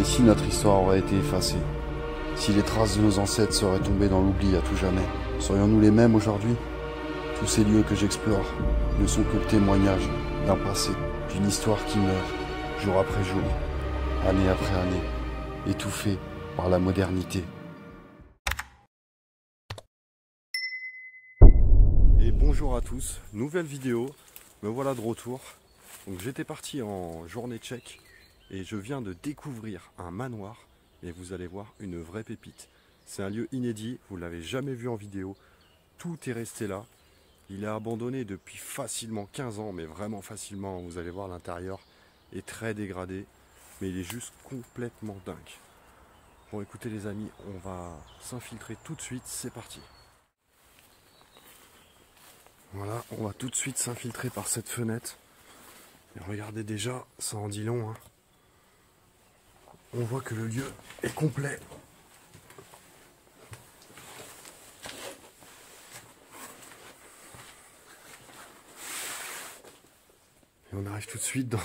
si notre histoire aurait été effacée, si les traces de nos ancêtres seraient tombées dans l'oubli à tout jamais, serions-nous les mêmes aujourd'hui? Tous ces lieux que j'explore ne sont que le témoignage d'un passé, d'une histoire qui meurt, jour après jour, année après année, étouffée par la modernité. Et bonjour à tous, nouvelle vidéo, me voilà de retour. Donc j'étais parti en journée tchèque et je viens de découvrir un manoir et vous allez voir une vraie pépite. C'est un lieu inédit, vous ne l'avez jamais vu en vidéo, tout est resté là. Il est abandonné depuis facilement 15 ans, mais vraiment facilement, vous allez voir l'intérieur est très dégradé, mais il est juste complètement dingue. Bon écoutez les amis, on va s'infiltrer tout de suite, c'est parti. Voilà, on va tout de suite s'infiltrer par cette fenêtre. Et regardez déjà, ça en dit long. Hein. On voit que le lieu est complet. Et on arrive tout de suite dans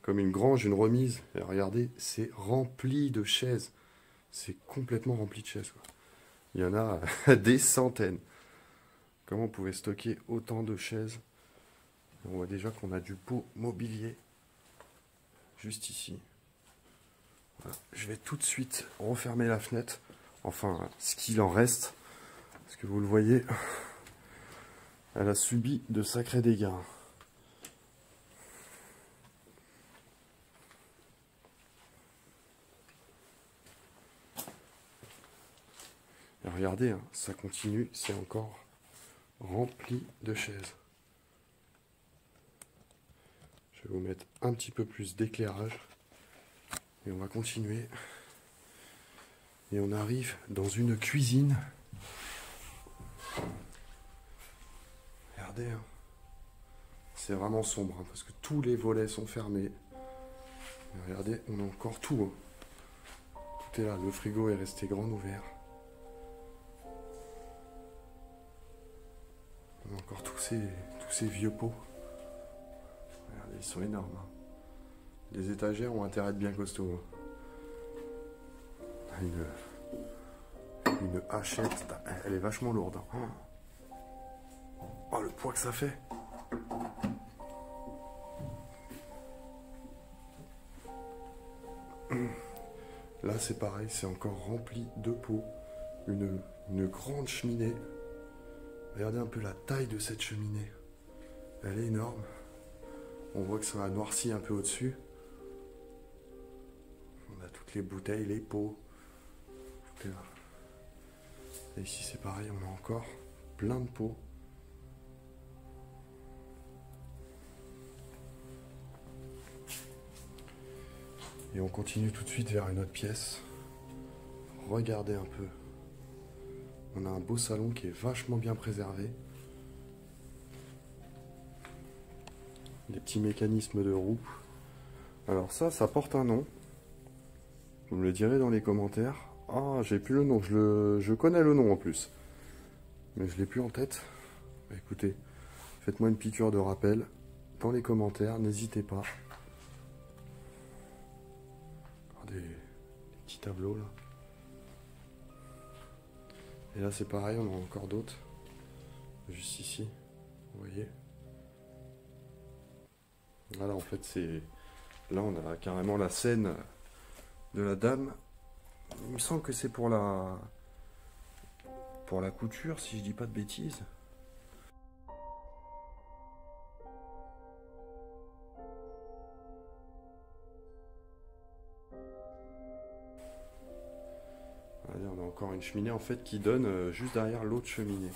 comme une grange, une remise. Et regardez, c'est rempli de chaises. C'est complètement rempli de chaises, quoi. Il y en a des centaines. Comment on pouvait stocker autant de chaises? On voit déjà qu'on a du beau mobilier juste ici. Voilà. Je vais tout de suite refermer la fenêtre. Enfin, ce qu'il en reste. Parce que vous le voyez, elle a subi de sacrés dégâts. Et regardez, hein, ça continue, c'est encore rempli de chaises. Je vais vous mettre un petit peu plus d'éclairage. Et on va continuer. Et on arrive dans une cuisine. Regardez, hein. C'est vraiment sombre, hein, parce que tous les volets sont fermés. Et regardez, on a encore tout. Hein. Tout est là, le frigo est resté grand ouvert. On a encore tous ces vieux pots. Regardez, ils sont énormes. Hein. Les étagères ont intérêt à être bien costauds. Hein. Une hachette, elle est vachement lourde. Hein. Oh, le poids que ça fait! Là, c'est pareil, c'est encore rempli de pots. Une grande cheminée. Regardez un peu la taille de cette cheminée. Elle est énorme. On voit que ça a noirci un peu au-dessus. On a toutes les bouteilles, les pots. Tout est là. Et ici, c'est pareil, on a encore plein de pots. Et on continue tout de suite vers une autre pièce. Regardez un peu. On a un beau salon qui est vachement bien préservé. Des petits mécanismes de roue. Alors ça porte un nom. Vous me le direz dans les commentaires. Ah, j'ai plus le nom. Je connais le nom en plus. Mais je l'ai plus en tête. Bah, écoutez, faites-moi une piqûre de rappel dans les commentaires. N'hésitez pas. Regardez les petits tableaux là. Et là c'est pareil, on en a encore d'autres. Juste ici, vous voyez. Voilà, en fait c'est... Là on a carrément la scène de la dame. Il me semble que c'est pour la couture, si je dis pas de bêtises. Allez, on a encore une cheminée en fait qui donne juste derrière l'autre cheminée.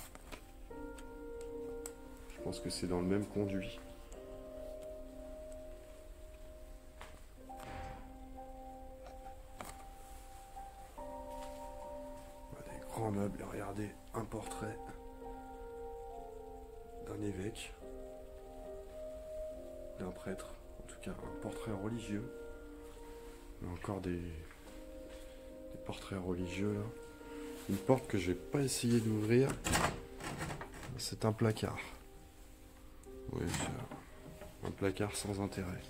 Je pense que c'est dans le même conduit. Des grands meubles, regardez, un portrait d'un évêque, d'un prêtre, en tout cas un portrait religieux. On a encore des portraits religieux là. Une porte que je vais pas essayer d'ouvrir. C'est un placard. Oui, un placard sans intérêt.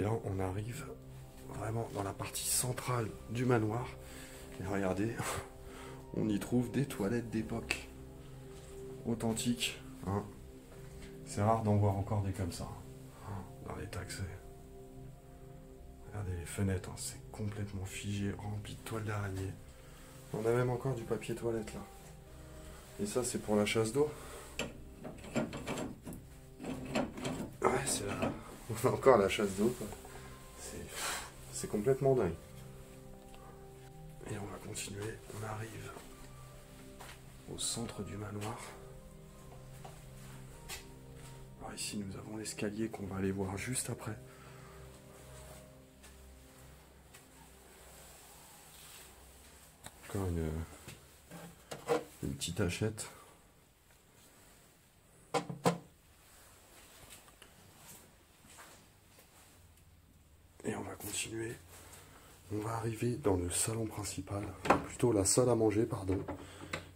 Et là, on arrive vraiment dans la partie centrale du manoir. Et regardez, on y trouve des toilettes d'époque. Authentiques. Hein. C'est rare d'en voir encore des comme ça. Hein, dans les taxis. Regardez les fenêtres, hein, c'est complètement figé, rempli de toiles d'araignée. On a même encore du papier toilette là. Et ça, c'est pour la chasse d'eau. Ouais, c'est là. On a encore la chasse d'eau. C'est complètement dingue. Et on va continuer. On arrive au centre du manoir. Alors ici, nous avons l'escalier qu'on va aller voir juste après. Encore une petite hachette. Et on va continuer. On va arriver dans le salon principal, plutôt la salle à manger, pardon,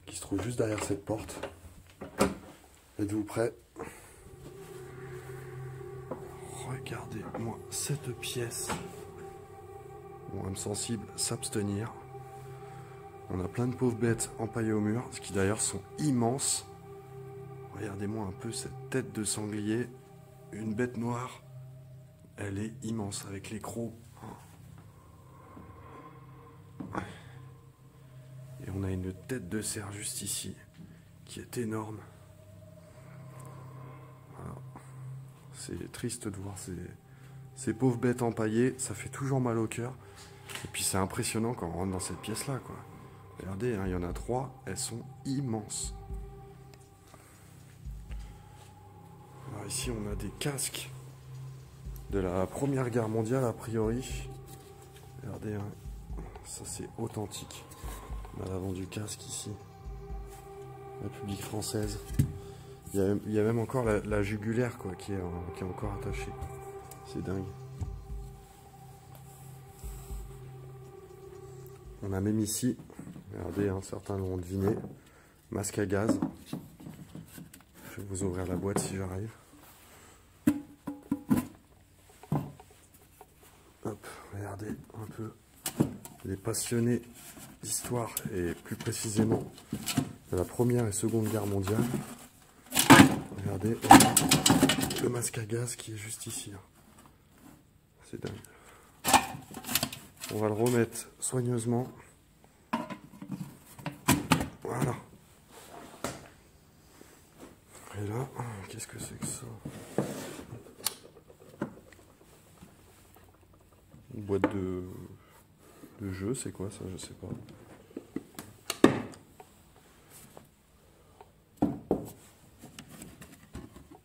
qui se trouve juste derrière cette porte. Êtes-vous prêts? Regardez-moi cette pièce. Bon, âme sensible, s'abstenir. On a plein de pauvres bêtes empaillées au mur, ce qui d'ailleurs sont immenses. Regardez-moi un peu cette tête de sanglier. Une bête noire. Elle est immense avec les crocs. Et on a une tête de cerf juste ici, qui est énorme. Voilà. C'est triste de voir ces pauvres bêtes empaillées. Ça fait toujours mal au cœur. Et puis c'est impressionnant quand on rentre dans cette pièce-là, quoi. Regardez, hein, il y en a 3, elles sont immenses. Alors ici, on a des casques de la Première Guerre mondiale, a priori. Regardez, hein, ça c'est authentique. On a l'avant du casque ici. République française. Il y a même encore la jugulaire, quoi, qui est encore attachée. C'est dingue. On a même ici, regardez, hein, certains l'ont deviné, masque à gaz. Je vais vous ouvrir la boîte si j'arrive. Hop, regardez un peu les passionnés d'histoire et plus précisément de la Première et Seconde Guerre mondiale. Regardez, on a le masque à gaz qui est juste ici. C'est dingue. On va le remettre soigneusement. Voilà. Et là, qu'est-ce que c'est que ça? Une boîte de jeu, c'est quoi ça? Je sais pas.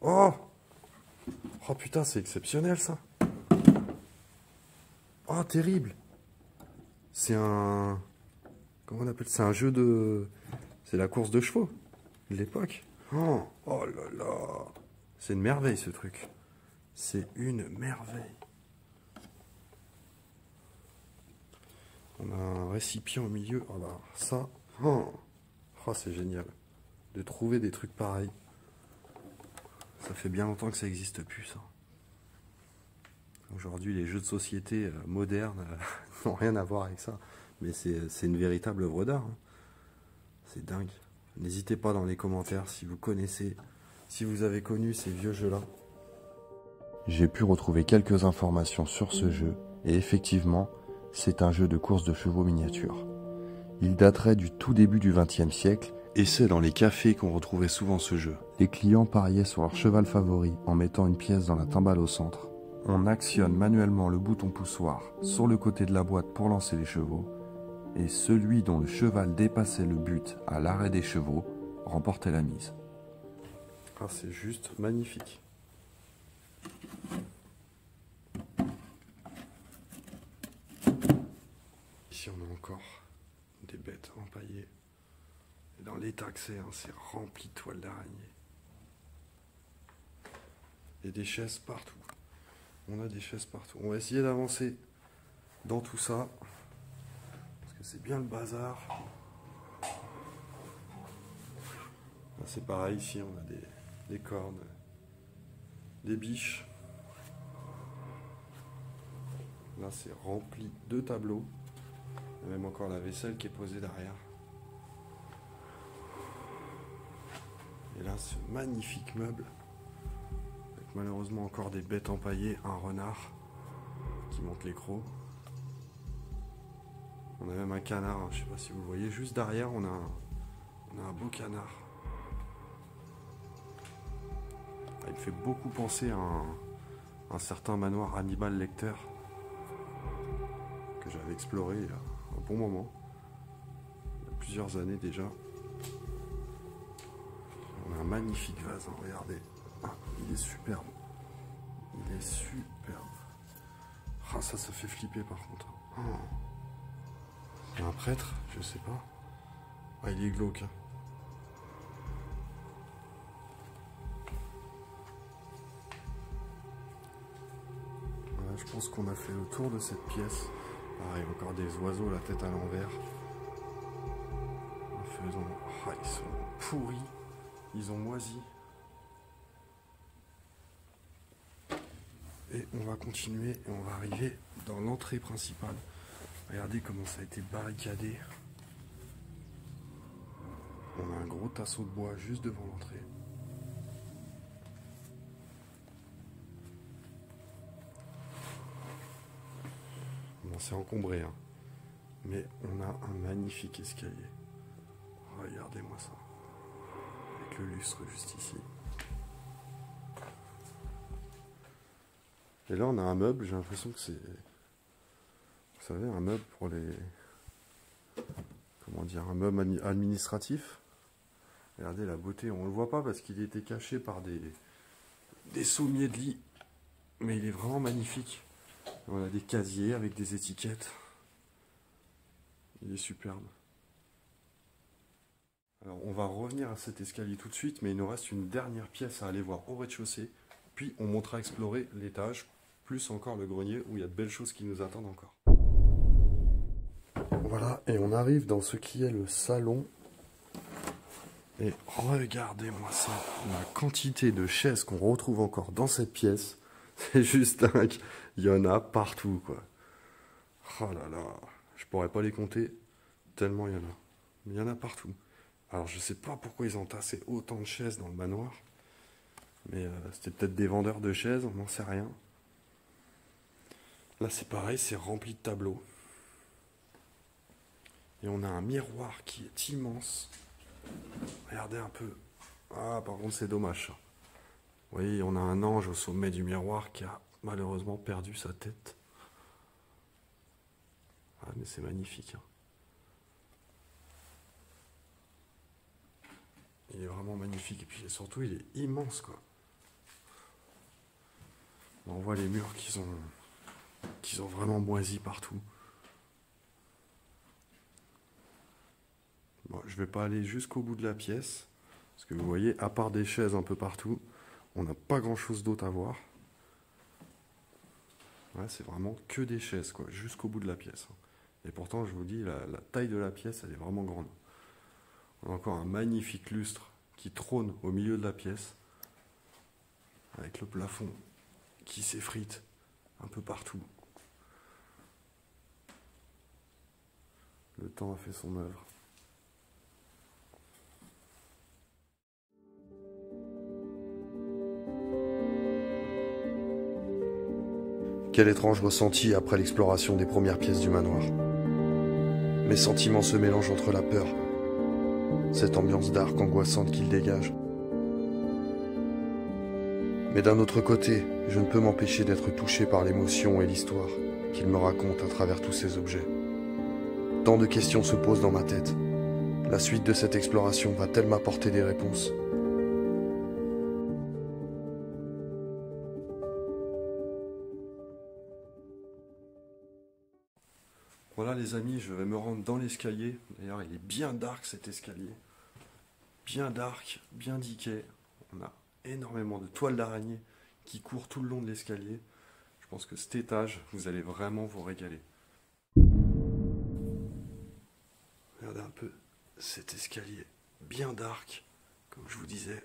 Oh! Oh putain, c'est exceptionnel ça! Oh, terrible! C'est un... Comment on appelle ça? C'est un jeu de... C'est la course de chevaux de l'époque. Oh, oh là là! C'est une merveille ce truc. C'est une merveille. On a un récipient au milieu. Oh là, ça... Oh, oh c'est génial. De trouver des trucs pareils. Ça fait bien longtemps que ça n'existe plus, ça. Aujourd'hui, les jeux de société modernes n'ont rien à voir avec ça. Mais c'est une véritable œuvre d'art. Hein. C'est dingue. N'hésitez pas dans les commentaires si vous connaissez, si vous avez connu ces vieux jeux-là. J'ai pu retrouver quelques informations sur ce jeu. Et effectivement, c'est un jeu de course de chevaux miniatures. Il daterait du tout début du XXe siècle. Et c'est dans les cafés qu'on retrouvait souvent ce jeu. Les clients pariaient sur leur cheval favori en mettant une pièce dans la timbale au centre. On actionne manuellement le bouton poussoir sur le côté de la boîte pour lancer les chevaux. Et celui dont le cheval dépassait le but à l'arrêt des chevaux remportait la mise. Ah, c'est juste magnifique. Ici, on a encore des bêtes empaillées. Et dans l'état que c'est, hein, c'est rempli de toiles d'araignée. Et des chaises partout. On a des chaises partout. On va essayer d'avancer dans tout ça. Parce que c'est bien le bazar. Là, c'est pareil, ici on a des cornes, des biches. Là, c'est rempli de tableaux. Il y a même encore la vaisselle qui est posée derrière. Et là, ce magnifique meuble, avec malheureusement encore des bêtes empaillées, un renard qui monte les crocs. On a même un canard, hein, je ne sais pas si vous voyez, juste derrière, on a un beau canard. Il fait beaucoup penser à un certain manoir Hannibal Lecter que j'avais exploré il y a un bon moment, il y a plusieurs années déjà. On a un magnifique vase, hein, regardez. Ah, il est superbe. Il est superbe. Ah, ça fait flipper par contre. Oh. Il y a un prêtre, je sais pas. Ah, il est glauque. Hein. Voilà, je pense qu'on a fait le tour de cette pièce. Pareil, encore des oiseaux, la tête à l'envers. Ah, ils sont pourris. Ils ont moisi. Et on va continuer et on va arriver dans l'entrée principale. Regardez comment ça a été barricadé. On a un gros tasseau de bois juste devant l'entrée. Bon, c'est encombré, hein. Mais on a un magnifique escalier. Regardez-moi ça. Avec le lustre juste ici. Et là, on a un meuble, j'ai l'impression que c'est... Vous savez, un meuble pour les... Comment dire, un meuble administratif. Regardez la beauté, on ne le voit pas parce qu'il était caché par des sommiers de lit. Mais il est vraiment magnifique. On a des casiers avec des étiquettes. Il est superbe. Alors on va revenir à cet escalier tout de suite, mais il nous reste une dernière pièce à aller voir au rez-de-chaussée. Puis on montera explorer l'étage, plus encore le grenier où il y a de belles choses qui nous attendent encore. Voilà, et on arrive dans ce qui est le salon. Et regardez-moi ça, la quantité de chaises qu'on retrouve encore dans cette pièce, c'est juste dingue. Il y en a partout, quoi. Oh là là, je pourrais pas les compter, tellement il y en a. Mais il y en a partout. Alors je sais pas pourquoi ils ont tassé autant de chaises dans le manoir. Mais c'était peut-être des vendeurs de chaises, on n'en sait rien. Là c'est pareil, c'est rempli de tableaux. Et on a un miroir qui est immense. Regardez un peu. Ah, par contre c'est dommage ça. Vous voyez, on a un ange au sommet du miroir qui a malheureusement perdu sa tête. Ah mais c'est magnifique. Hein. Il est vraiment magnifique. Et puis surtout, il est immense, quoi. On voit les murs qui ont vraiment moisi partout. Bon, je vais pas aller jusqu'au bout de la pièce. Parce que vous voyez, à part des chaises un peu partout, on n'a pas grand-chose d'autre à voir. Ouais, c'est vraiment que des chaises, quoi, jusqu'au bout de la pièce. Et pourtant, je vous dis, la taille de la pièce, elle est vraiment grande. On a encore un magnifique lustre qui trône au milieu de la pièce, avec le plafond qui s'effrite un peu partout. Le temps a fait son œuvre. Quel étrange ressenti après l'exploration des premières pièces du manoir. Mes sentiments se mélangent entre la peur, cette ambiance dark angoissante qu'il dégage. Mais d'un autre côté, je ne peux m'empêcher d'être touché par l'émotion et l'histoire qu'il me raconte à travers tous ces objets. Tant de questions se posent dans ma tête. La suite de cette exploration va-t-elle m'apporter des réponses ? Voilà les amis, je vais me rendre dans l'escalier. D'ailleurs, il est bien dark cet escalier. Bien dark, bien diqué. On a énormément de toiles d'araignée qui courent tout le long de l'escalier. Je pense que cet étage, vous allez vraiment vous régaler. Regardez un peu cet escalier bien dark, comme je vous disais.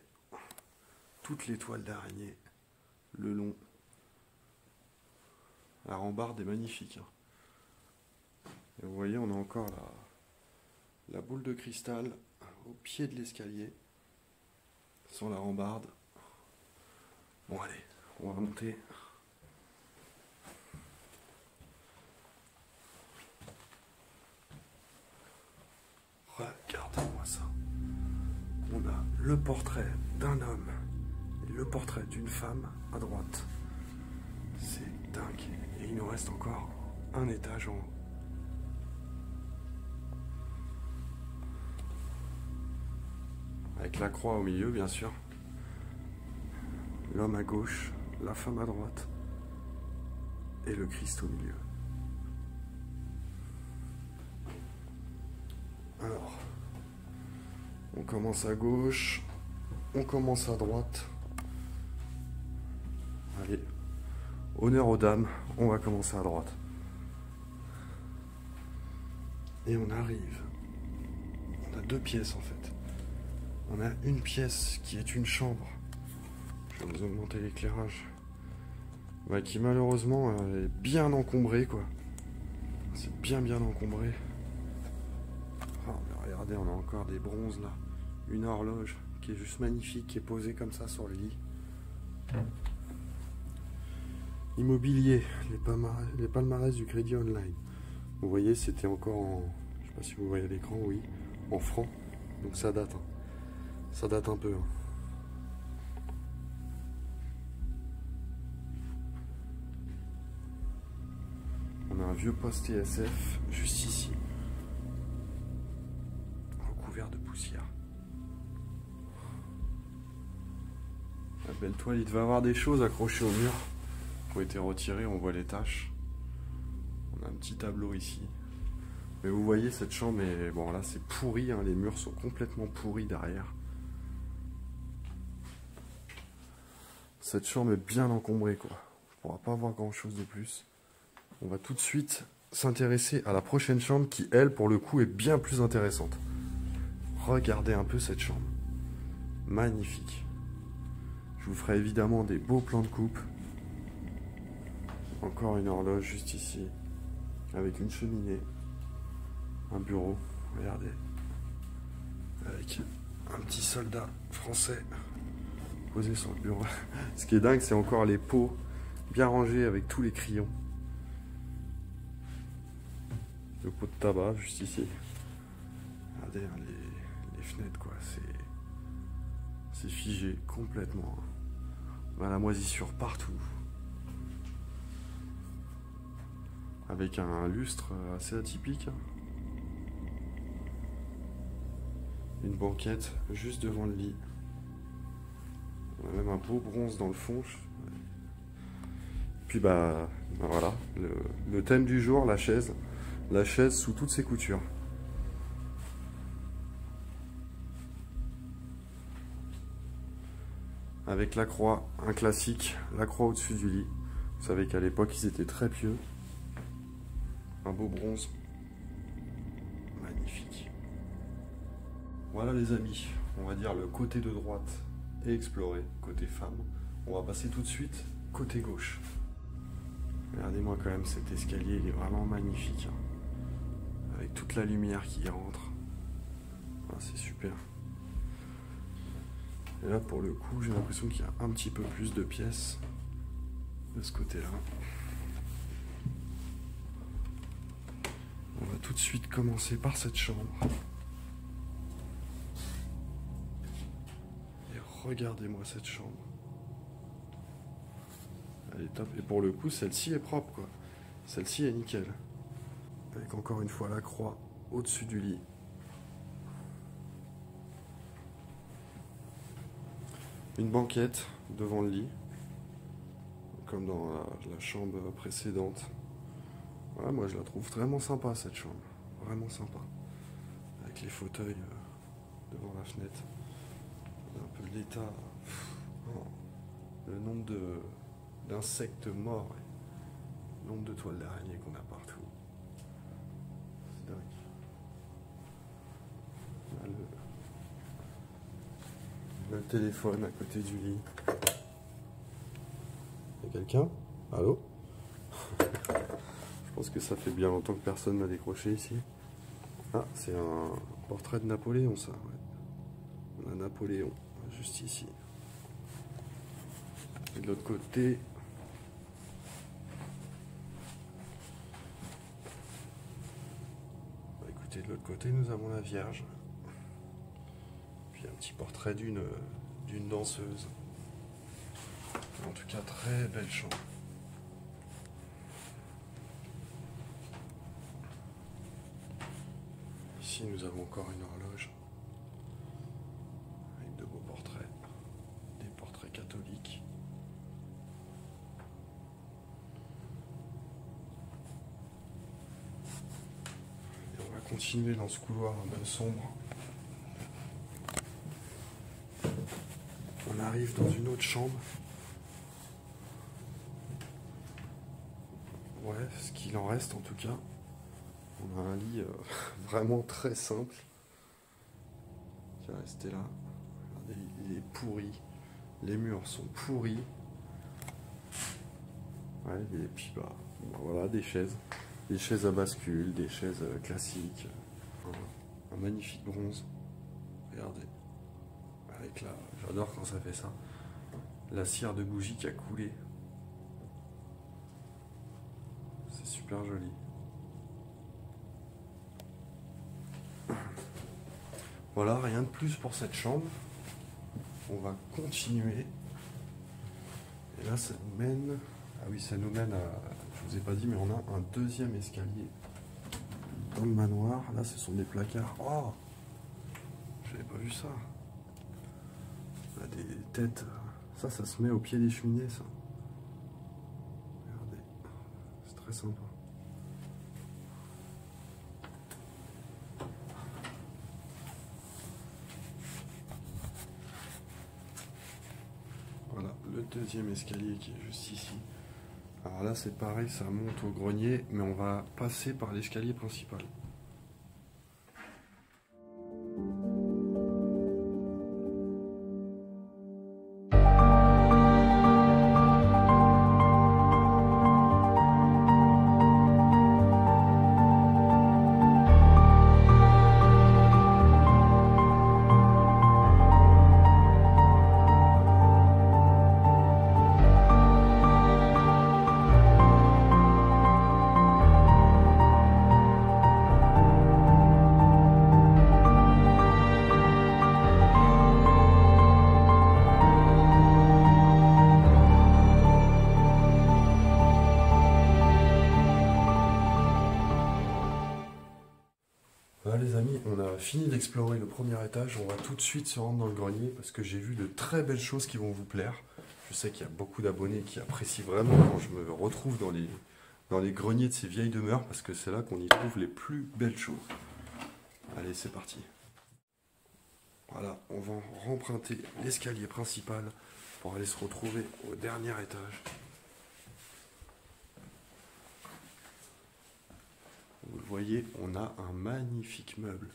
Toutes les toiles d'araignée le long. La rambarde est magnifique. Hein. Et vous voyez, on a encore la boule de cristal au pied de l'escalier, sur la rambarde. Bon allez, on va monter. Regardez-moi ça. On a le portrait d'un homme et le portrait d'une femme à droite. C'est dingue. Et il nous reste encore un étage en haut. Avec la croix au milieu, bien sûr. L'homme à gauche, la femme à droite. Et le Christ au milieu. Alors, on commence à gauche, on commence à droite. Allez, honneur aux dames, on va commencer à droite. Et on arrive. On a deux pièces en fait. On a une pièce qui est une chambre. Je vais vous augmenter l'éclairage. Bah, qui malheureusement est bien encombrée quoi. C'est bien encombré. Oh, mais regardez, on a encore des bronzes là. Une horloge qui est juste magnifique, qui est posée comme ça sur le lit. Immobilier, les palmarès du Crédit Online. Vous voyez, c'était encore en... Je sais pas si vous voyez à l'écran, oui. En francs. Donc ça date. Hein. Ça date un peu. Hein. On a un vieux poste TSF juste ici. Recouvert de poussière. La belle toile, il devait avoir des choses accrochées au mur qui ont été retirées, on voit les taches. On a un petit tableau ici. Mais vous voyez, cette chambre est... Bon, là, c'est pourri, hein, les murs sont complètement pourris derrière. Cette chambre est bien encombrée, quoi. On ne pourra pas voir grand-chose de plus. On va tout de suite s'intéresser à la prochaine chambre qui, elle, pour le coup, est bien plus intéressante. Regardez un peu cette chambre. Magnifique. Je vous ferai évidemment des beaux plans de coupe. Encore une horloge juste ici. Avec une cheminée. Un bureau. Regardez. Avec un petit soldat français posé sur le bureau. Ce qui est dingue, c'est encore les pots bien rangés avec tous les crayons. Le pot de tabac juste ici. Regardez hein, les fenêtres quoi, c'est figé complètement. On a la moisissure partout. Avec un lustre assez atypique. Une banquette juste devant le lit. On a même un beau bronze dans le fond. Puis bah voilà, le thème du jour, la chaise. La chaise sous toutes ses coutures. Avec la croix, un classique, la croix au-dessus du lit. Vous savez qu'à l'époque, ils étaient très pieux. Un beau bronze. Magnifique. Voilà les amis, on va dire le côté de droite est exploré, côté femme. On va passer tout de suite côté gauche. Regardez-moi quand même cet escalier, il est vraiment magnifique. Hein. Avec toute la lumière qui y rentre. Ah, c'est super. Et là pour le coup j'ai l'impression qu'il y a un petit peu plus de pièces de ce côté-là. On va tout de suite commencer par cette chambre. Et regardez-moi cette chambre. Elle est top. Et pour le coup celle-ci est propre quoi. Celle-ci est nickel. Avec encore une fois la croix au-dessus du lit. Une banquette devant le lit, comme dans la chambre précédente. Voilà, moi je la trouve vraiment sympa cette chambre, vraiment sympa. Avec les fauteuils devant la fenêtre. On a un peu l'état, le nombre d'insectes morts, le nombre de toiles d'araignée qu'on a partout. C'est dingue. On a le téléphone à côté du lit. Il y a quelqu'un? Allô? pense que ça fait bien longtemps que personne n'a décroché ici. Ah, c'est un portrait de Napoléon, ça. Ouais. On a Napoléon, juste ici. Et de l'autre côté... Bah, écoutez, de l'autre côté, nous avons la Vierge. Puis un petit portrait d'une danseuse. En tout cas, très belle chambre. Ici, nous avons encore une horloge avec de beaux portraits, des portraits catholiques. Et on va continuer dans ce couloir un peu sombre. On arrive dans une autre chambre. Ouais, ce qu'il en reste en tout cas. On a un lit vraiment très simple qui est resté là. Regardez, il est pourri. Les murs sont pourris. Ouais, et puis bah, voilà, des chaises. Des chaises à bascule, des chaises classiques. Un magnifique bronze. Regardez. Avec la... J'adore quand ça fait ça. La cire de bougie qui a coulé. C'est super joli. Voilà, rien de plus pour cette chambre. On va continuer. Et là, ça nous mène... Ah oui, ça nous mène à... Je vous ai pas dit, mais on a un deuxième escalier dans le manoir. Là, ce sont des placards. Oh, j'avais pas vu ça. Là, des têtes. Ça se met au pied des cheminées, ça. Regardez. C'est très sympa. Voilà, le deuxième escalier qui est juste ici. Alors là, c'est pareil, ça monte au grenier, mais on va passer par l'escalier principal. Voilà les amis, on a fini d'explorer le premier étage, on va tout de suite se rendre dans le grenier parce que j'ai vu de très belles choses qui vont vous plaire. Je sais qu'il y a beaucoup d'abonnés qui apprécient vraiment quand je me retrouve dans les greniers de ces vieilles demeures parce que c'est là qu'on y trouve les plus belles choses. Allez, c'est parti. Voilà, on va remprunter l'escalier principal pour aller se retrouver au dernier étage. Vous le voyez, on a un magnifique meuble.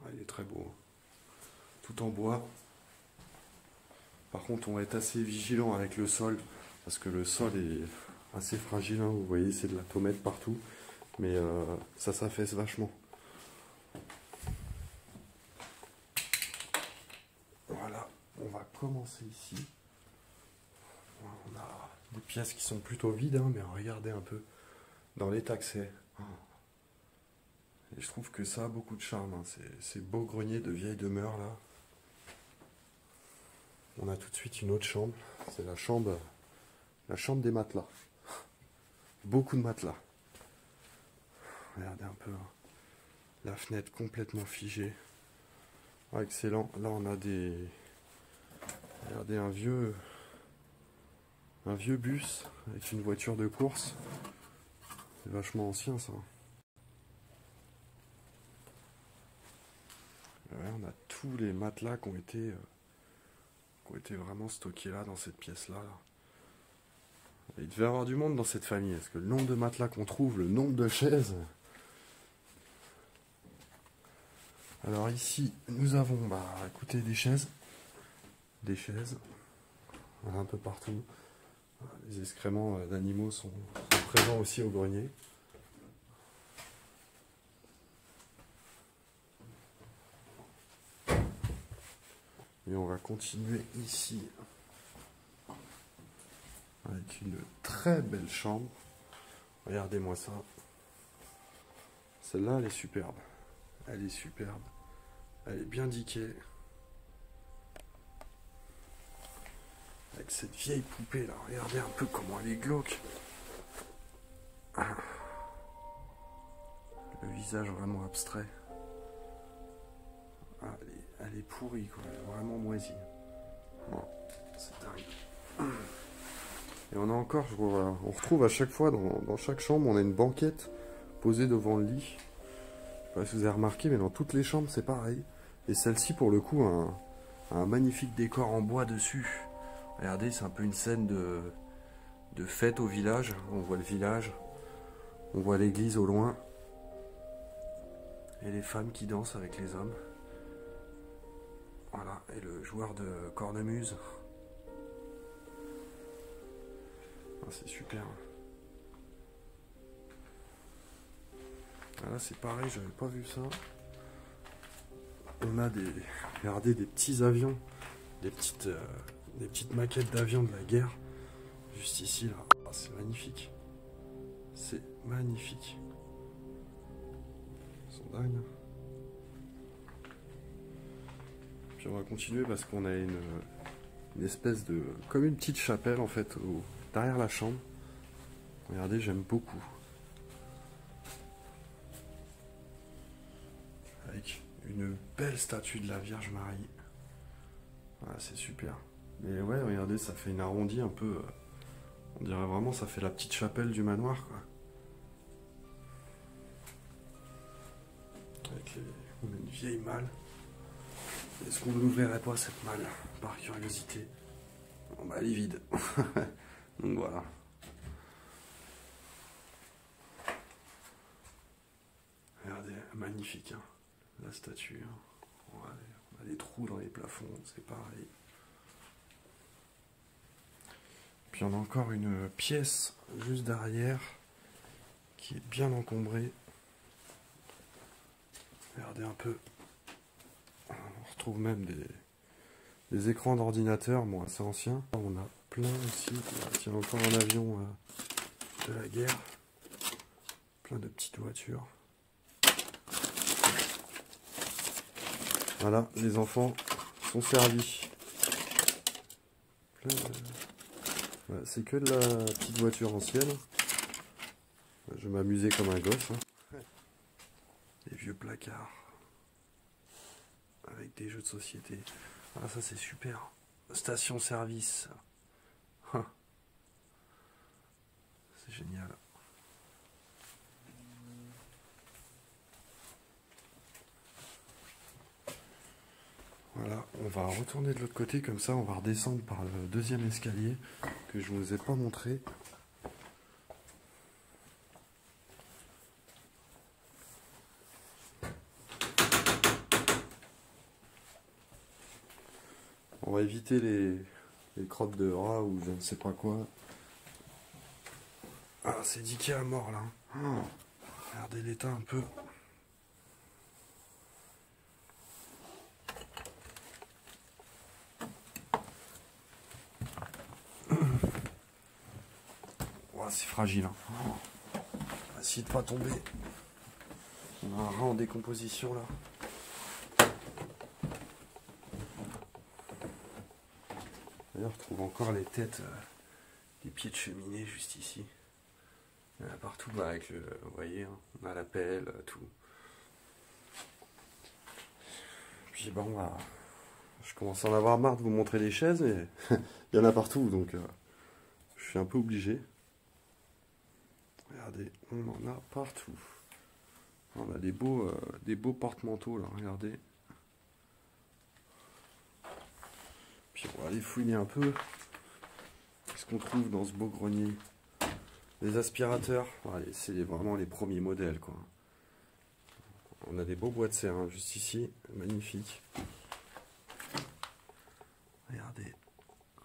Ouais, il est très beau. Tout en bois. Par contre, on va être assez vigilant avec le sol, parce que le sol est assez fragile. Hein. Vous voyez, c'est de la tomate partout. Mais ça s'affaisse vachement. Voilà, on va commencer ici. On a des pièces qui sont plutôt vides, hein, mais regardez un peu. Dans l'état que c'est. Et je trouve que ça a beaucoup de charme. Hein. Ces beaux greniers de vieilles demeures là. On a tout de suite une autre chambre. C'est la chambre des matelas. Beaucoup de matelas. Regardez un peu. Hein. La fenêtre complètement figée. Ah, excellent. Là on a des... Regardez un vieux bus avec une voiture de course. C'est vachement ancien ça. Ouais, on a tous les matelas qui ont été vraiment stockés là dans cette pièce là. Il devait y avoir du monde dans cette famille, parce que le nombre de matelas qu'on trouve, le nombre de chaises. Alors ici nous avons, écoutez, des chaises. Voilà, un peu partout. Les excréments d'animaux sont présents aussi au grenier. Et on va continuer ici avec une très belle chambre. Regardez-moi ça. Celle-là, elle est superbe. Elle est superbe. Elle est bien diquée. Avec cette vieille poupée là. Regardez un peu comment elle est glauque. Le visage vraiment abstrait. Ah, elle est pourrie quoi. Elle est vraiment moisie. Bon, c'est dingue. Et on a encore, voilà, on retrouve à chaque fois dans chaque chambre, on a une banquette posée devant le lit. Je sais pas si vous avez remarqué, mais dans toutes les chambres c'est pareil. Et celle-ci pour le coup a un magnifique décor en bois dessus. Regardez, c'est un peu une scène de fête au village. On voit le village, on voit l'église au loin. Et les femmes qui dansent avec les hommes. Voilà, et le joueur de cornemuse. Ah, c'est super. Ah, là c'est pareil, j'avais pas vu ça. On a regardez, des petits avions, des petites maquettes d'avions de la guerre. Juste ici là, ah, c'est magnifique. C'est magnifique. Ils sont dingues. Puis on va continuer parce qu'on a une espèce de... comme une petite chapelle en fait, derrière la chambre. Regardez, j'aime beaucoup. Avec une belle statue de la Vierge Marie. Voilà, c'est super. Mais ouais, regardez, ça fait une arrondie un peu... on dirait vraiment ça fait la petite chapelle du manoir, quoi. On a une vieille malle. Est-ce qu'on ne l'ouvrirait pas cette malle, par curiosité? Bon, bah, elle est vide. Donc voilà. Regardez, magnifique, hein, la statue. Hein. Ouais, on a des trous dans les plafonds, c'est pareil. Puis on a encore une pièce juste derrière qui est bien encombrée. Regardez un peu. On retrouve même des écrans d'ordinateur, bon assez anciens. On a plein aussi, tiens, encore un avion de la guerre. Plein de petites voitures. Voilà, les enfants sont servis. Voilà, c'est que de la petite voiture ancienne. Je vais m'amuser comme un gosse. Hein. Des vieux placards. Avec des jeux de société. Ah, ça c'est super. Station-service. C'est génial. Voilà, on va retourner de l'autre côté, comme ça on va redescendre par le deuxième escalier que je ne vous ai pas montré. On va éviter les crottes de rats ou je ne sais pas quoi. Ah, c'est diqué à mort là. Oh, regardez l'état un peu. Oh, c'est fragile. Hein. Oh. Essayez de pas tomber. On a un rat en décomposition là. D'ailleurs, je trouve encore les têtes des pieds de cheminée juste ici. Il y en a partout, bah, avec le, vous voyez, hein, on a la pelle, tout. Puis bon, bah, je commence à en avoir marre de vous montrer les chaises, mais il y en a partout, donc je suis un peu obligé. Regardez, on en a partout. On a des beaux porte-manteaux là, regardez. Puis on va aller fouiner un peu. Qu'est-ce qu'on trouve dans ce beau grenier? Les aspirateurs, allez, c'est vraiment les premiers modèles quoi. On a des beaux bois de serre hein, juste ici, magnifique. Regardez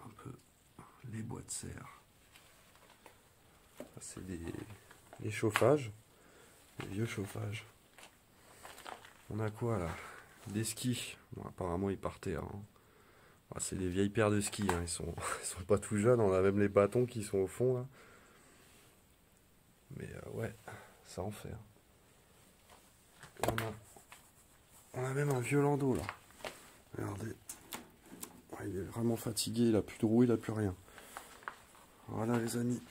un peu les bois de serre. C'est des chauffages, des vieux chauffages. On a quoi là? Des skis. Bon, apparemment ils partaient. Hein. Ah, c'est des vieilles paires de skis. Hein. Ils sont pas tout jeunes. On a même les bâtons qui sont au fond là. Mais ouais, ça en fait. Hein. On a même un vieux landau là. Regardez. Ouais, il est vraiment fatigué. Il a plus de roue, il a plus rien. Voilà les amis.